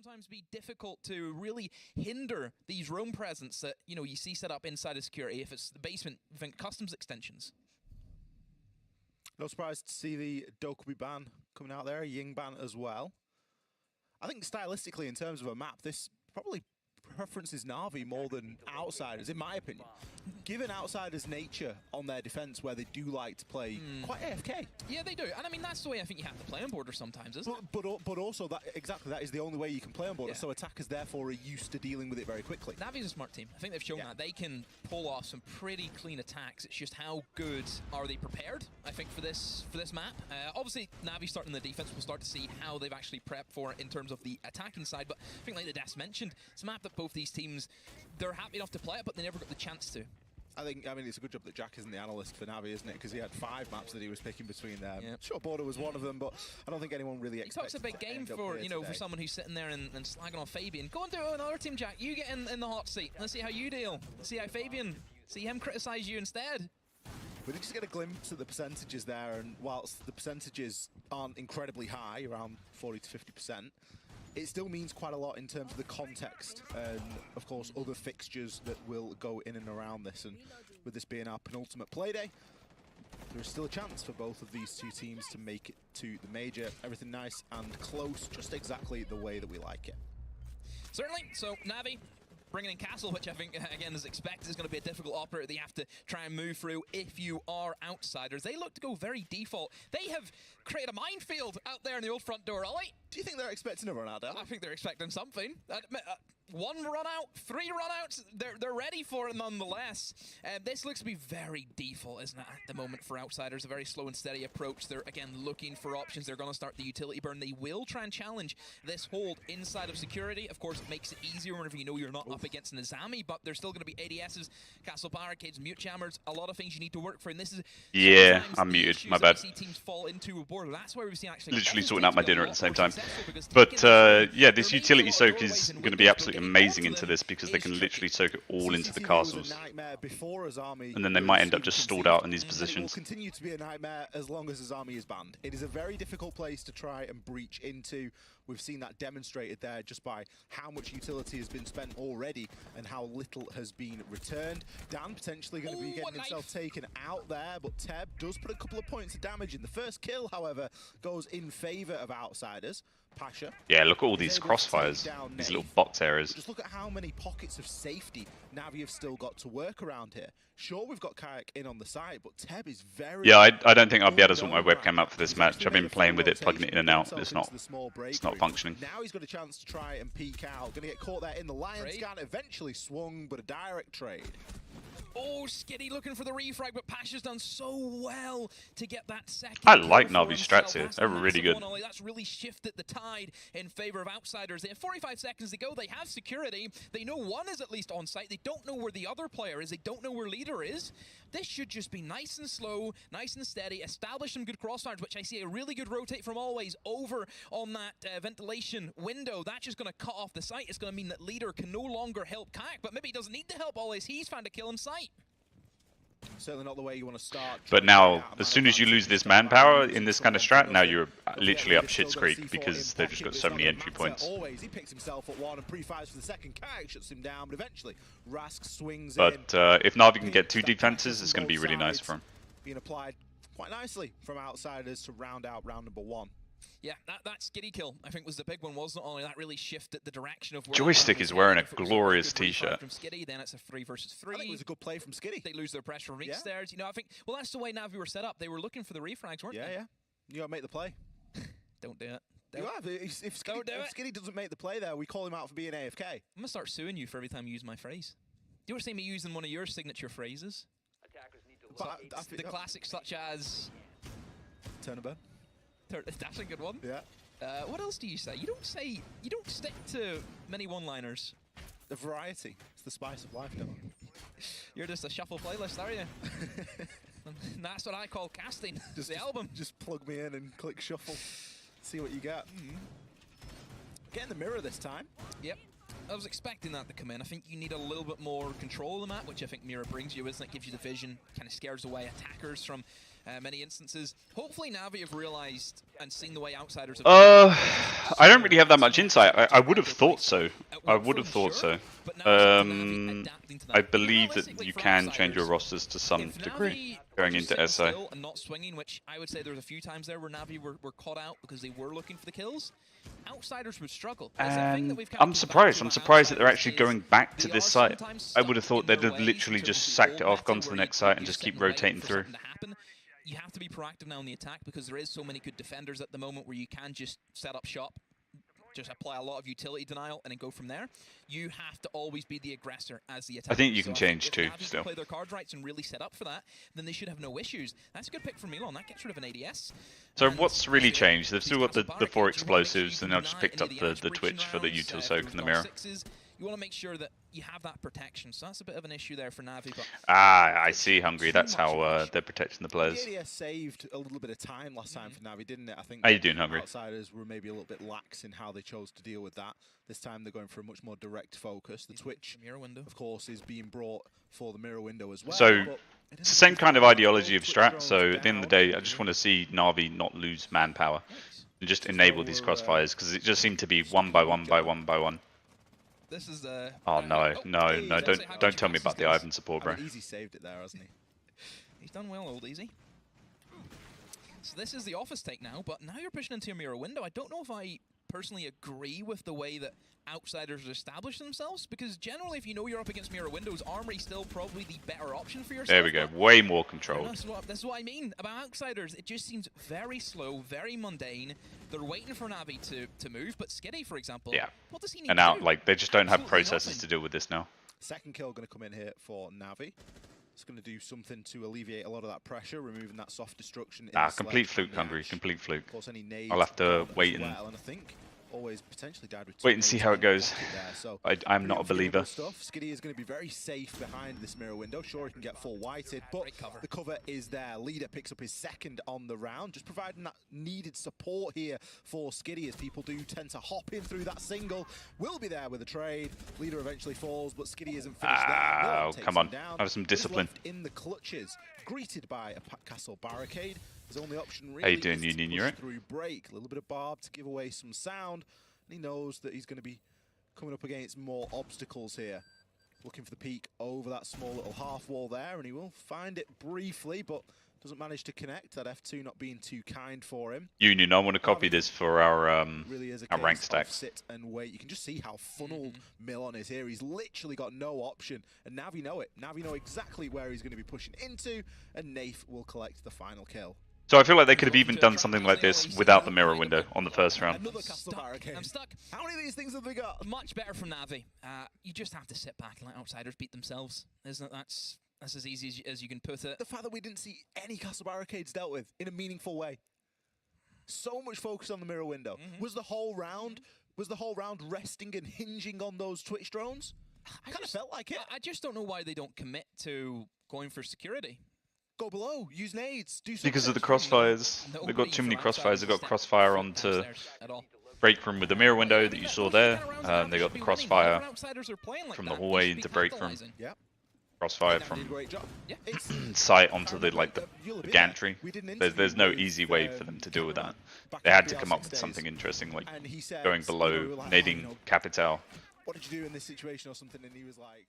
sometimes be difficult to really hinder these roam presence that, you know, you see set up inside of security if it's the basement, think customs extensions. No surprise to see the Dokubi ban coming out there, Ying ban as well. I think stylistically, in terms of a map, this probably preferences NaVi more than Outsiders, in my opinion. Given Outsiders' nature on their defense, where they do like to play quite AFK. Yeah, they do, and I mean that's the way I think you have to play on border sometimes, isn't it? But also that that is the only way you can play on border. Yeah. So attackers therefore are used to dealing with it very quickly. NaVi's a smart team. I think they've shown that they can pull off some pretty clean attacks. It's just how good are they prepared? I think for this map. Obviously, NaVi starting the defense, we'll start to see how they've actually prepped for it in terms of the attacking side. But I think, like the Des mentioned, it's a map that both these teams, they're happy enough to play it, but they never got the chance to. I mean, it's a good job that Jack isn't the analyst for NaVi, isn't it? Because he had 5 maps that he was picking between them. Yep. Sure, border was one of them, but I don't think anyone really expected. It's a big game for, you know, for someone who's sitting there and slagging on Fabian. Go and do another team, Jack. You get in the hot seat. Let's see how you deal. Let's see how Fabian, see him criticize you instead. We did just get a glimpse of the percentages there, and whilst the percentages aren't incredibly high, around 40 to 50%, it still means quite a lot in terms of the context and, of course, other fixtures that will go in and around this. And with this being our penultimate playday, there is still a chance for both of these two teams to make it to the major. Everything nice and close, just exactly the way that we like it. Certainly. So, NaVi bringing in Castle, which I think, again, as expected, is going to be a difficult operator that you have to try and move through if you are Outsiders. They look to go very default. They have created a minefield out there in the old front door, Ollie. Do you think they're expecting a run out, Dan? I think they're expecting something. 1 run out, 3 run outs, they're ready for it nonetheless. This looks to be very default, isn't it, at the moment for Outsiders? A very slow and steady approach. They're, again, looking for options. They're going to start the utility burn. They will try and challenge this hold inside of security. Of course, it makes it easier whenever you know you're not up against Nizami, but there's still going to be ADSs, castle barricades, mute jammers, a lot of things you need to work for. And this is I'm muted, my bad. Teams fall into a border. That's where we've seen actually literally sorting out my dinner at the same time. But yeah, this utility soak is going to be absolutely amazing into this because they can literally soak it all into the castles, and then they might end up just stalled out in these positions. It will continue to be a nightmare as long as Azami is banned. It is a very difficult place to try and breach into. We've seen that demonstrated there just by how much utility has been spent already and how little has been returned. Dan potentially going to be getting himself taken out there, but Teb does put a couple of points of damage in. The first kill, however, goes in favor of Outsiders. Pasha. Yeah, look at all these crossfires, these little box areas. Just look at how many pockets of safety NaVi have still got to work around here. Sure, we've got Kayak in on the side, but Teb is very... Yeah, I don't think I'll be able to sort my webcam out for this match. I've been playing with it, plugging it in and out. It's not functioning. Now he's got a chance to try and peek out. Going to get caught there in the Lion scan. Eventually swung, but a direct trade. Oh, Skitty looking for the refrag, but Pasha's done so well to get that second. I like Navi's strats here. They're really good. That's really shifted the tide in favor of Outsiders. They have 45 seconds to go. They have security. They know one is at least on site. They don't know where the other player is. They don't know where leader is. This should just be nice and slow, nice and steady. Establish some good crossfires, which I see a really good rotate from Always over on that ventilation window. That's just going to cut off the site. It's going to mean that leader can no longer help Kayak, but maybe he doesn't need to help Always. He's found a kill in sight. Certainly not the way you want to start. But now, as soon as you lose this manpower in this kind of strat, now you're literally up shit's creek because they've just got so many entry points. Always, he picks himself at 1 and pre-fires for the second. Kayak shuts him down, but eventually Rask swings in. If NaVi can get 2 defenses, it's going to be really nice for him. Being applied quite nicely from Outsiders to round out round number 1. Yeah, that Skitty kill, I think, was the big one, wasn't it? That really shifted the direction of where Joystick is wearing a glorious t-shirt. From Skitty, then it's a 3 versus 3. I think it was a good play from Skitty. They lose their pressure from stairs. You know, I think, well, that's the way NaVi were set up. They were looking for the refrags, weren't they? Yeah. You got to make the play. Don't do it. If Skitty doesn't make the play there, we call him out for being AFK. I'm going to start suing you for every time you use my phrase. Do you ever see me using one of your signature phrases? The classics such as... Turnabout. That's a good one. Yeah. What else do you say? You don't stick to many one-liners. The variety. It's the spice of life, don't you? You're just a shuffle playlist, are you? That's what I call casting. Just the album. Just plug me in and click shuffle. See what you get. Get in the mirror this time. Yep. I was expecting that to come in. I think you need a little bit more control of the map, which I think Mirror brings you, isn't it? Gives you the vision, kind of scares away attackers from many instances. Hopefully Navi have realized and seen the way outsiders have I don't really have that much insight. I would have thought so. I would have thought so. I believe that you can change your rosters to some degree going into SA. And not swinging, which I would say there was a few times there where Navi were caught out because they were looking for the kills. Outsiders would struggle. And I'm surprised that they're actually going back to this site. I would have thought they'd have literally just sacked it off, gone to the next site, and just keep rotating through. You have to be proactive now in the attack because there is so many good defenders at the moment where you can just set up shop, just apply a lot of utility denial, and then go from there. You have to always be the aggressor as the attacker. I think you can change too, if still. Play their cards right and really set up for that, then they should have no issues. That's a good pick from Milan. That gets rid of an ADS. So what's really changed? They've still got the 4 explosives, and they've just picked up the twitch for the util soak and the mirror. You want to make sure that you have that protection, so that's a bit of an issue there for Navi. But I see, Hungry. That's how they're protecting the players. The ADS saved a little bit of time last time for Navi, didn't it? I think how you doing, Hungry? Outsiders were maybe a little bit lax in how they chose to deal with that. This time they're going for a much more direct focus. The Twitch, mirror window, of course, is being brought for the mirror window as well. So it's the same kind of ideology of strat. So at the end of the day, I just want to see Navi not lose manpower and just enable these crossfires, because it just seemed to be one by one by one by one. This is oh no, don't tell me about the Ivan support, bro. Easy saved it there, hasn't he? He's done well, old Easy. So this is the office take now, but now you're pushing into a mirror window. I don't know if I personally agree with the way that outsiders establish themselves, because generally if you know you're up against mirror windows, Armory's still probably the better option for yourself. There we go, way more controlled. That's what I mean about outsiders. It just seems very slow, very mundane. They're waiting for Navi to move, but Skitty, for example, yeah. What does he need and now, to do? like, they just don't have Absolutely processes nothing. to deal with this now. Second kill going to come in here for Navi. It's going to do something to alleviate a lot of that pressure, removing that soft destruction. Complete fluke, Hungry, complete fluke. Of course, any nades I'll have to wait and I think always potentially died with wait and see how it goes. So I'm not a believer. Skitty is going to be very safe behind this mirror window. Sure, he can get full whited, but the cover is there. Leader picks up his second on the round, just providing that needed support here for Skitty, as people do tend to hop in through that single. Will be there with a trade. Leader eventually falls, but Skitty isn't finished there. Oh, come on. Have some discipline. In the clutches, greeted by a castle barricade. His only option really how you doing, is Union? to You push right? through break. A little bit of barb to give away some sound. And he knows that he's going to be coming up against more obstacles here. Looking for the peak over that small little half wall there, and he will find it briefly, but doesn't manage to connect. That F2 not being too kind for him. Union, I want to copy this for our really is our rank stacks. Sit and wait. You can just see how funneled Milan is here. He's literally got no option, and Navi know it. Navi know exactly where he's going to be pushing into, and Nafe will collect the final kill. So I feel like they could have even done something like this without the mirror window on the first round. Another castle barricade. I'm stuck. How many of these things have they got? Much better from Navi. You just have to sit back and let outsiders beat themselves. Isn't it? That's as easy as you can put it. The fact that we didn't see any castle barricades dealt with in a meaningful way. So much focus on the mirror window. Was the whole round resting and hinging on those Twitch drones? I kind of felt like it. I just don't know why they don't commit to going for security. Go below, use nades, do something. Because of the crossfires. They've got too many crossfires. They've got crossfire onto break room with the mirror window that you saw there. They got the crossfire from the hallway into break room. Crossfire from site onto the gantry. There's no easy way for them to deal with that. They had to come up with something interesting, like going below, nading Capital. What did you do in this situation or something? And he was like...